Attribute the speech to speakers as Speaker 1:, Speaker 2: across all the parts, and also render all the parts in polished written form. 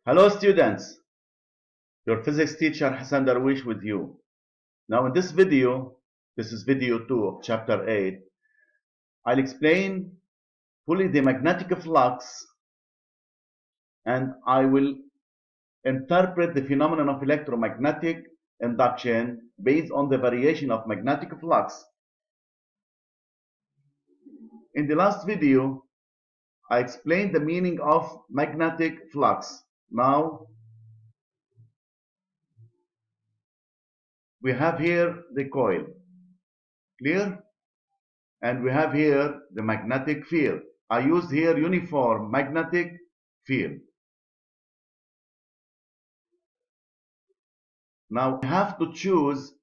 Speaker 1: Hello students, your physics teacher Hassan Darwish with you. Now in this video, this is video 2 of chapter 8, I'll explain fully the magnetic flux and I will interpret the phenomenon of electromagnetic induction based on the variation of magnetic flux. In the last video, I explained the meaning of magnetic flux. Now we have here the coil, clear? And we have here the magnetic field. I used here uniform magnetic field. Now we have to choose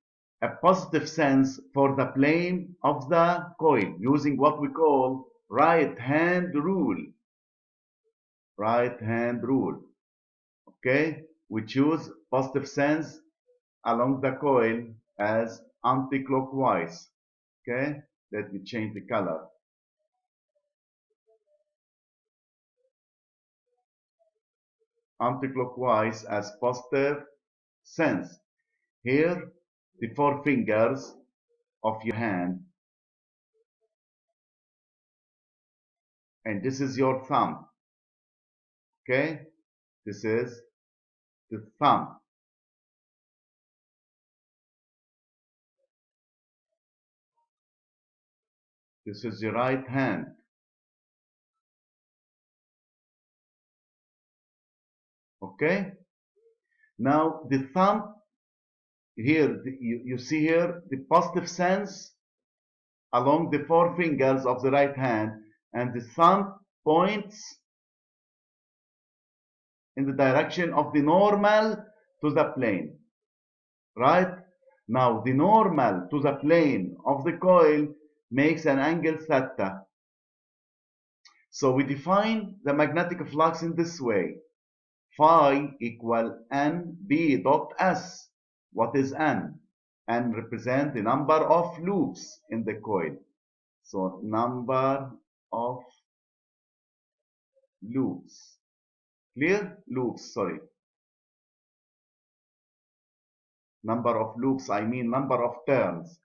Speaker 1: a positive sense for the plane of the coil using what we call right hand rule. Right hand rule. Okay, we choose positive sense along the coil as anti-clockwise. Okay, let me change the color. Anti-clockwise as positive sense. Here, the four fingers of your hand, and this is your thumb. Okay, this is the thumb. This is the right hand. Okay, now the thumb here, you see here the positive sense along the four fingers of the right hand, and the thumb points in the direction of the normal to the plane. Right? Now the normal to the plane of the coil makes an angle theta. So we define the magnetic flux in this way. Phi equal NB dot S. What is N? N represents the number of loops in the coil. So number of loops. Clear? Loops, sorry. Number of loops, I mean number of turns.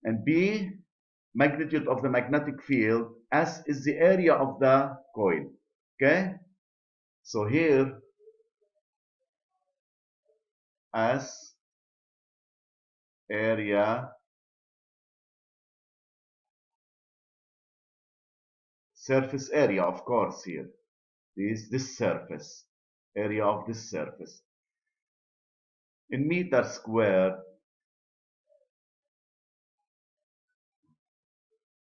Speaker 1: And B, magnitude of the magnetic field. S is the area of the coil. Okay? So here, S, area, surface area, of course, here. This surface, area of this surface. In meter squared.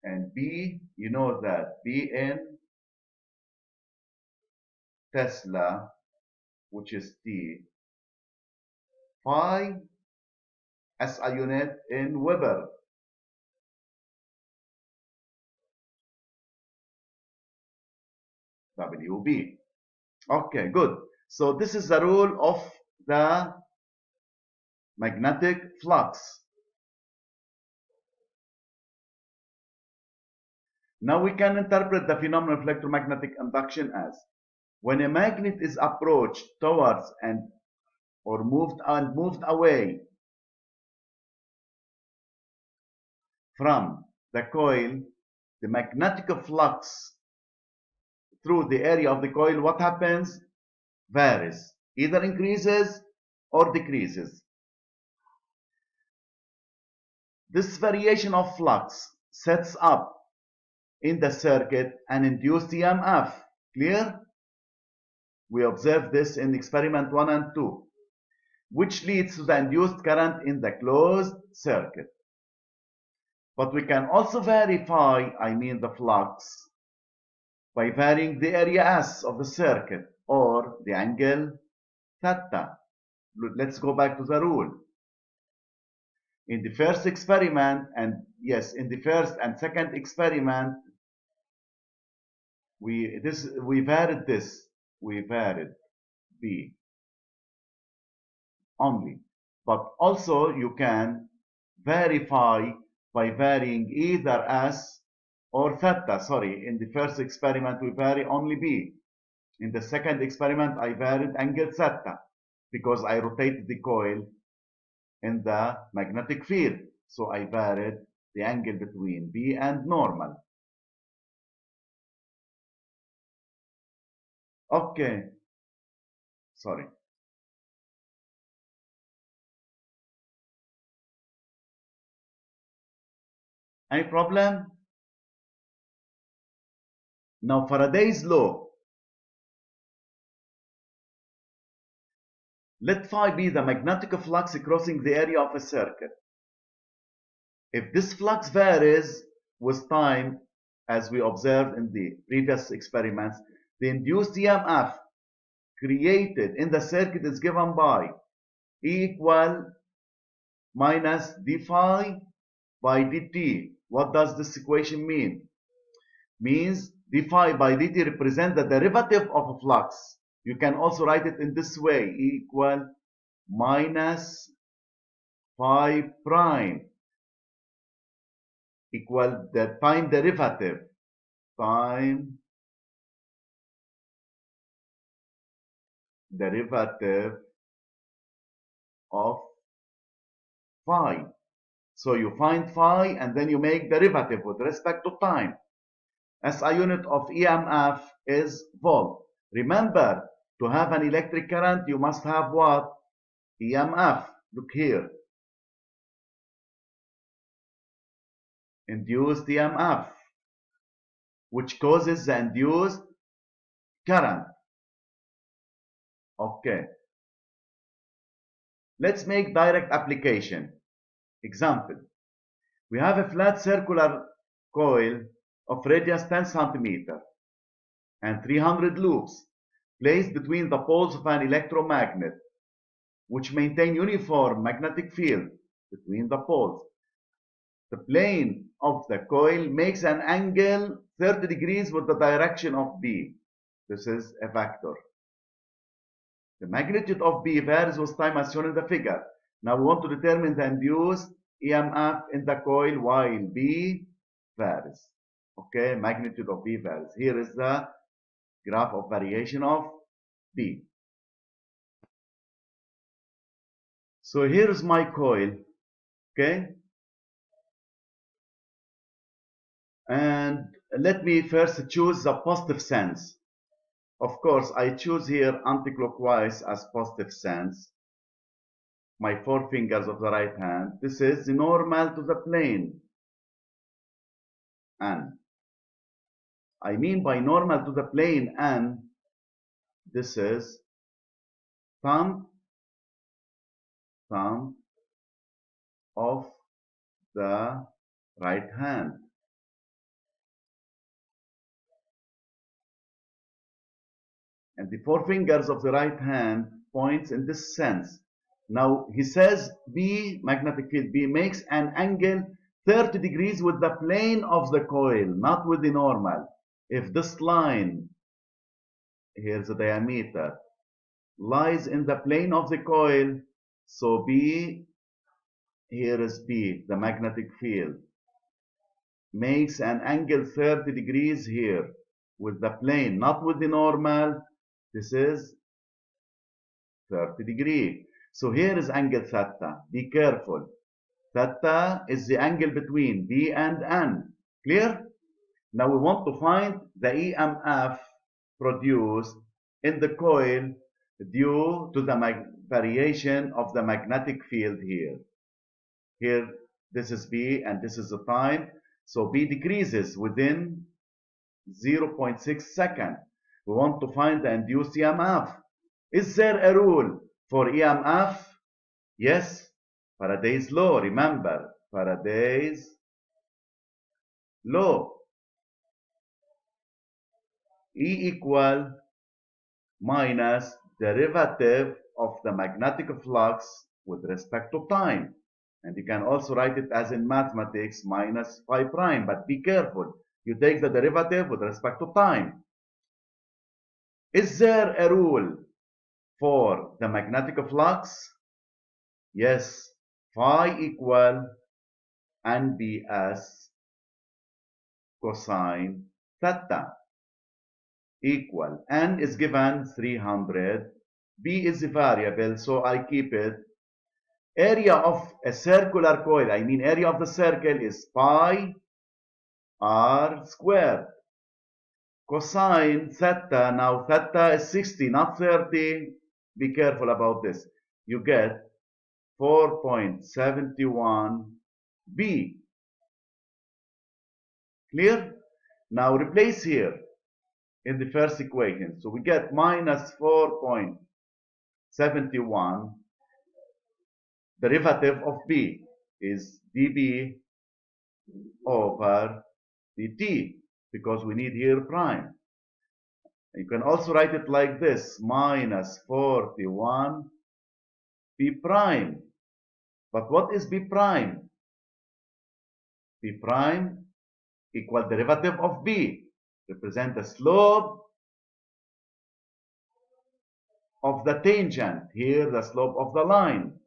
Speaker 1: And B, you know that, B in Tesla, which is T. Phi, SI unit in Weber. WB. Okay, good. So this is the rule of the magnetic flux. Now we can interpret the phenomenon of electromagnetic induction as when a magnet is approached towards or moved away from the coil, the magnetic flux through the area of the coil, what happens? Varies, either increases or decreases. This variation of flux sets up in the circuit an induced EMF. Clear? We observed this in experiment 1 and 2, which leads to the induced current in the closed circuit. But we can also verify, the flux, by varying the area S of the circuit or the angle theta. Let's go back to the rule. In the first experiment, in the first and second experiment, we varied this. We varied B only. But also you can verify by varying either S or theta, sorry. In the first experiment, we vary only B. In the second experiment, I varied angle theta because I rotated the coil in the magnetic field. So I varied the angle between B and normal. Okay. Sorry. Any problem? Now Faraday's law. Let phi be the magnetic flux crossing the area of a circuit. If this flux varies with time, as we observed in the previous experiments, the induced EMF created in the circuit is given by E equal minus d phi by dt. What does this equation mean? Means d phi by dt represent the derivative of a flux. You can also write it in this way, E equal minus phi prime equal the time derivative of phi. So you find phi and then you make derivative with respect to time. SI unit of EMF is volt. Remember, to have an electric current, you must have what? EMF. Look here. Induced EMF, which causes the induced current. Okay. Let's make direct application. Example. We have a flat circular coil of radius 10 centimeter and 300 loops placed between the poles of an electromagnet, which maintain uniform magnetic field between the poles. The plane of the coil makes an angle 30 degrees with the direction of B. This is a vector. The magnitude of B varies with time as shown in the figure. Now we want to determine the induced EMF in the coil while B varies. Okay, magnitude of B varies. Here is the graph of variation of B. So here is my coil. Okay. And let me first choose the positive sense. Of course, I choose here anti-clockwise as positive sense. My 4 fingers of the right hand. This is the normal to the plane. N. I mean by normal to the plane N, this is thumb of the right hand. And the 4 fingers of the right hand points in this sense. Now he says B, magnetic field B, makes an angle 30 degrees with the plane of the coil, not with the normal. If this line, here's the diameter, lies in the plane of the coil, so B, here is B, the magnetic field, makes an angle 30 degrees here with the plane, not with the normal. This is 30 degrees. So here is angle theta. Be careful. Theta is the angle between B and N. Clear? Now we want to find the EMF produced in the coil due to the variation of the magnetic field here. Here, this is B and this is the time. So B decreases within 0.6 seconds. We want to find the induced EMF. Is there a rule for EMF? Yes, Faraday's law. Remember, Faraday's law. E equal minus derivative of the magnetic flux with respect to time. And you can also write it as in mathematics minus phi prime. But be careful. You take the derivative with respect to time. Is there a rule for the magnetic flux? Yes, phi equal NBS cosine theta equal, n is given 300, b is a variable, so I keep it. Area of a circular coil, I mean area of the circle, is pi r squared. Cosine theta, now theta is 60, not 30. Be careful about this. You get 4.71 b. Clear? Now replace here in the first equation. So we get minus 4.71. Derivative of b is dB over dt, because we need here prime. You can also write it like this, minus 41 b prime. But what is b prime? B prime equal derivative of b, represent the slope of the tangent, here the slope of the line.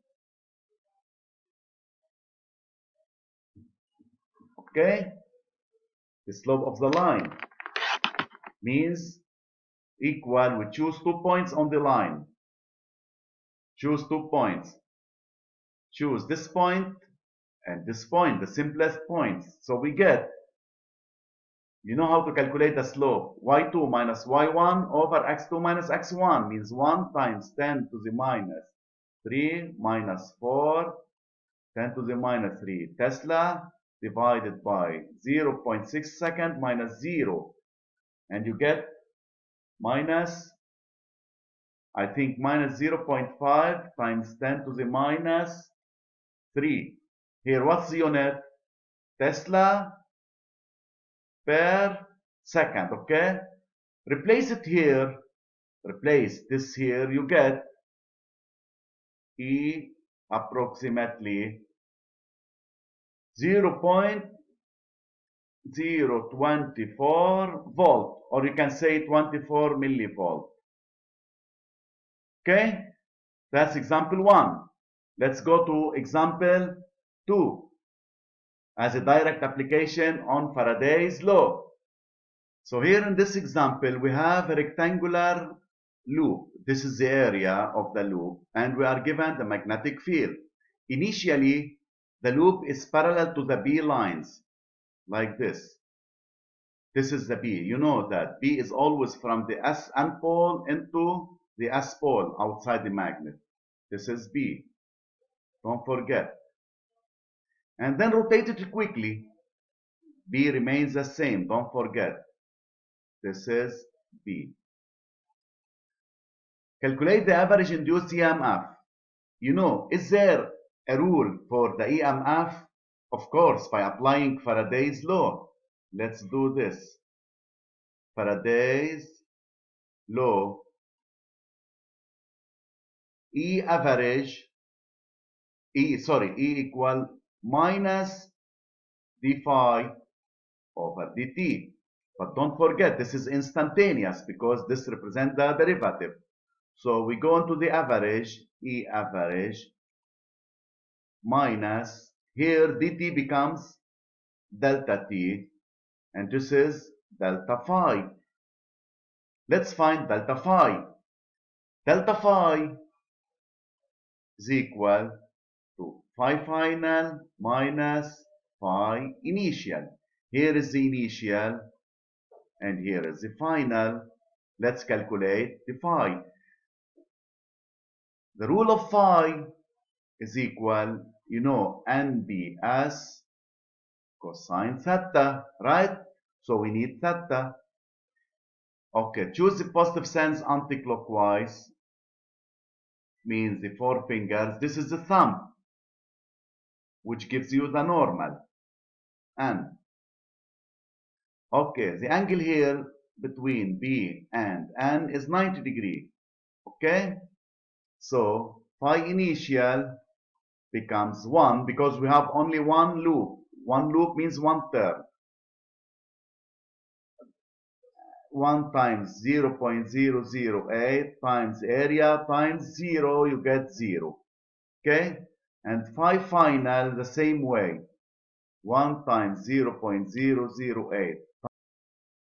Speaker 1: Okay? The slope of the line means equal, we choose 2 points on the line. Choose 2 points. Choose this point and this point, the simplest points. So we get, you know how to calculate the slope. y2 minus y1 over x2 minus x1 means 1 times 10 to the minus 3 minus 4, 10 to the minus 3 Tesla divided by 0.6 second minus 0. And you get minus, I think, minus 0.5 times 10 to the minus 3. Here, what's the unit? Tesla per second, okay? Replace it here. Replace this here. You get E approximately 0.024 volt, or you can say 24 millivolt. Okay? That's example 1. Let's go to example 2 as a direct application on Faraday's law. So here in this example, we have a rectangular loop. This is the area of the loop, and we are given the magnetic field. Initially, the loop is parallel to the B lines, like this. This is the B. You know that B is always from the N pole into the S pole outside the magnet. This is B. Don't forget. And then rotate it quickly. B remains the same. Don't forget. This is B. Calculate the average induced EMF. You know, is there a rule for the EMF? Of course, by applying Faraday's law. Let's do this. Faraday's law. E equal minus d phi over dt. But don't forget, this is instantaneous because this represents the derivative. So we go into the average, E average, minus, here dt becomes delta t, and this is delta phi. Let's find delta phi. Delta phi is equal to phi final minus phi initial. Here is the initial, and here is the final. Let's calculate the phi. The rule of phi is equal, you know, NBS cosine theta, right? So we need theta. Okay, choose the positive sense anti-clockwise. Means the 4 fingers. This is the thumb, which gives you the normal. N. Okay, the angle here between B and N is 90 degrees. Okay? So phi initial becomes 1 because we have only one loop. One loop means one term. 1 times 0.008 times area times 0, you get 0. Okay? And phi final the same way. 1 times 0.008